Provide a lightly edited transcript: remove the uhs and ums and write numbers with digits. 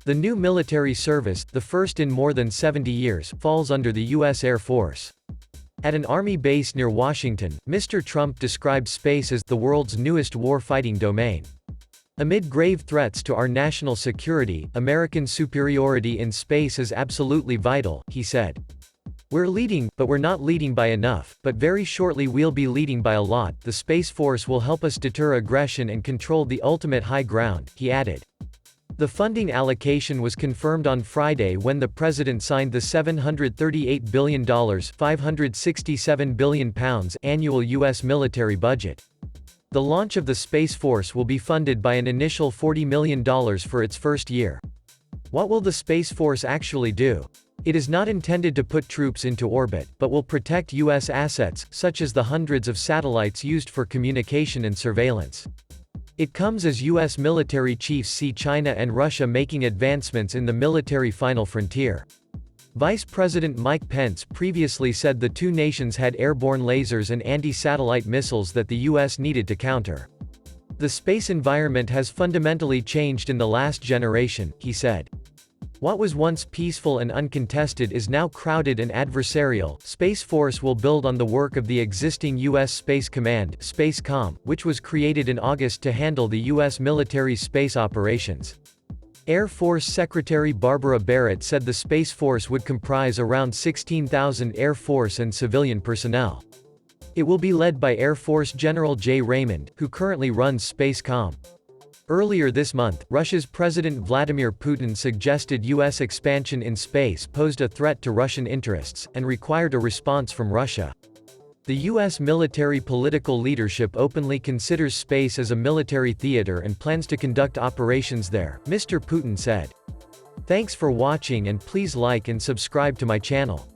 The new military service, the first in more than 70 years, falls under the U.S. Air Force. At an Army base near Washington, Mr. Trump described space as the world's newest war-fighting domain. Amid grave threats to our national security, American superiority in space is absolutely vital, he said. We're leading, but we're not leading by enough, but very shortly we'll be leading by a lot. The Space Force will help us deter aggression and control the ultimate high ground, he added. The funding allocation was confirmed on Friday when the president signed the $738 billion £567 billion annual U.S. military budget. The launch of the Space Force will be funded by an initial $40 million for its first year. What will the Space Force actually do? It is not intended to put troops into orbit, but will protect U.S. assets, such as the hundreds of satellites used for communication and surveillance. It comes as U.S. military chiefs see China and Russia making advancements in the military final frontier. Vice President Mike Pence previously said the two nations had airborne lasers and anti-satellite missiles that the U.S. needed to counter. The space environment has fundamentally changed in the last generation, he said. What was once peaceful and uncontested is now crowded and adversarial. Space Force will build on the work of the existing U.S. Space Command, SpaceCom, which was created in August to handle the U.S. military's space operations. Air Force Secretary Barbara Barrett said the Space Force would comprise around 16,000 Air Force and civilian personnel. It will be led by Air Force General Jay Raymond, who currently runs SpaceCom. Earlier this month, Russia's President Vladimir Putin suggested U.S. expansion in space posed a threat to Russian interests, and required a response from Russia. The U.S. military political leadership openly considers space as a military theater and plans to conduct operations there, Mr. Putin said. Thanks for watching and please like and subscribe to my channel.